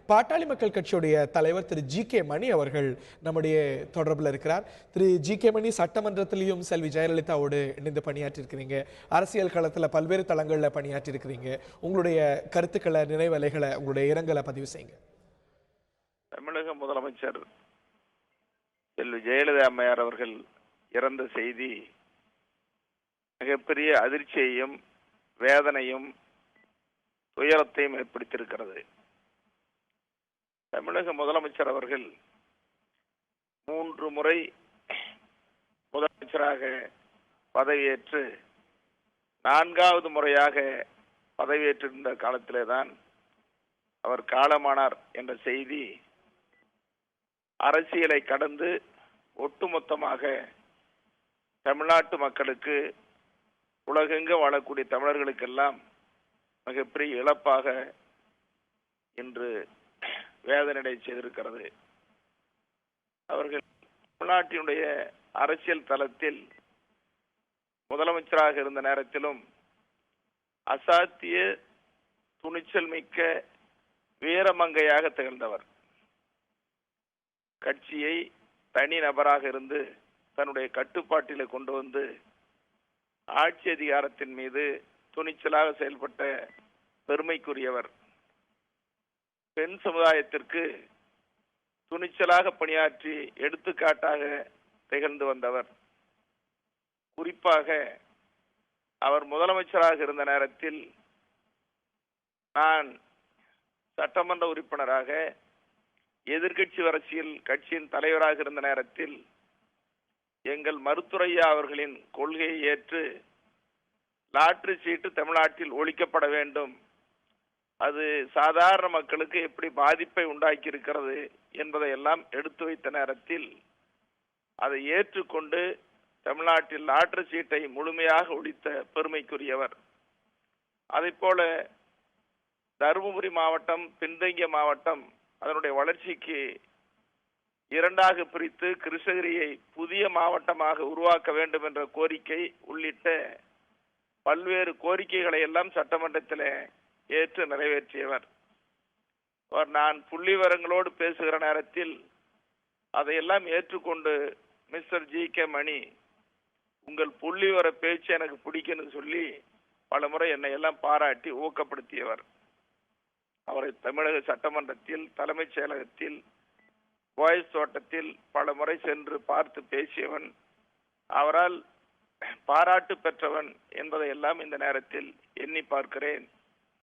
பாட்டாளி மக்கள் கட்சியுடைய தலைவர் திரு ஜி.கே. மணி அவர்கள் நம்முடைய தொடர்பில் இருக்கிறார். திரு ஜி.கே. மணி, சட்டமன்றத்திலையும் செல்வி ஜெயலலிதாவோடு இணைந்து பணியாற்றிருக்கிறீங்க. அரசியல் களத்தில் பல்வேறு தளங்களில் பணியாற்றிருக்கிறீங்க. உங்களுடைய கருத்துக்களை, நினைவலைகளை, உங்களுடைய இரங்கலை பதிவு செய்யுங்க. தமிழக முதலமைச்சர் செல்வி ஜெயலலிதா அம்மையார் அவர்கள் இறந்த செய்தி மிகப்பெரிய அதிர்ச்சியையும் வேதனையும் துயரத்தையும் ஏற்படுத்தியிருக்கிறது. தமிழக முதலமைச்சர் அவர்கள் 3 முறை முதலமைச்சராக பதவியேற்று 4வது முறையாக பதவியேற்றிருந்த காலத்திலேதான் அவர் காலமானார் என்ற செய்தி அரசியலை கடந்து ஒட்டுமொத்தமாக தமிழ்நாட்டு மக்களுக்கு, உலகெங்கு வாழக்கூடிய தமிழர்களுக்கெல்லாம் மிகப்பெரிய இழப்பாக இன்று வேதனை செய்திருக்கிறது. அவர்கள் தமிழ்நாட்டினுடைய அரசியல் தளத்தில் முதலமைச்சராக இருந்த நேரத்திலும் அசாத்திய துணிச்சல் மிக்க வீரமங்கையாக திகழ்ந்தவர். கட்சியை தனி நபராக இருந்து தன்னுடைய கட்டுப்பாட்டில் கொண்டு வந்து ஆட்சி அதிகாரத்தின் மீது துணிச்சலாக செயல்பட்ட பெருமைக்குரியவர். பெண் சமுதாயத்திற்கு துணிச்சலாக பணியாற்றி எடுத்துக்காட்டாக திகழ்ந்து வந்தவர். குறிப்பாக அவர் முதலமைச்சராக இருந்த நேரத்தில் நான் சட்டமன்ற உறுப்பினராக எதிர்கட்சி அரசியல் கட்சியின் தலைவராக இருந்த நேரத்தில் எங்கள் மருத்துரையா அவர்களின் கொள்கையை ஏற்று லாட்டரி சீட்டு தமிழ்நாட்டில் ஒழிக்கப்பட வேண்டும், அது சாதாரண மக்களுக்கு எப்படி பாதிப்பை உண்டாக்கி இருக்கிறது என்பதை எல்லாம் எடுத்து வைத்த நேரத்தில் அதை ஏற்றுக்கொண்டு தமிழ்நாட்டில் லாட்டரி சீட்டை முழுமையாக ஒழித்த பெருமைக்குரியவர். அதை போல தருமபுரி மாவட்டம் பின்தங்கிய மாவட்டம், அதனுடைய வளர்ச்சிக்கு 2ஆக பிரித்து கிருஷ்ணகிரியை புதிய மாவட்டமாக உருவாக்க வேண்டும் என்ற கோரிக்கை உள்ளிட்ட பல்வேறு கோரிக்கைகளை எல்லாம் சட்டமன்றத்தில் ஏற்று நிறைவேற்றியவர். நான் புள்ளிவரங்களோடு பேசுகிற நேரத்தில் அதையெல்லாம் ஏற்றுக்கொண்டு, மிஸ்டர் ஜி.கே. மணி, உங்கள் புள்ளிவர பேச்சு எனக்கு பிடிக்குன்னு சொல்லி பல முறை என்னை எல்லாம் பாராட்டி ஊக்கப்படுத்தியவர். அவரை தமிழக சட்டமன்றத்தில், தலைமைச் செயலகத்தில், வாய்ஸ் தோட்டத்தில் பல முறை சென்று பார்த்து பேசியவன், அவரால் பாராட்டு பெற்றவன் என்பதை எல்லாம் இந்த நேரத்தில் எண்ணி பார்க்கிறேன்.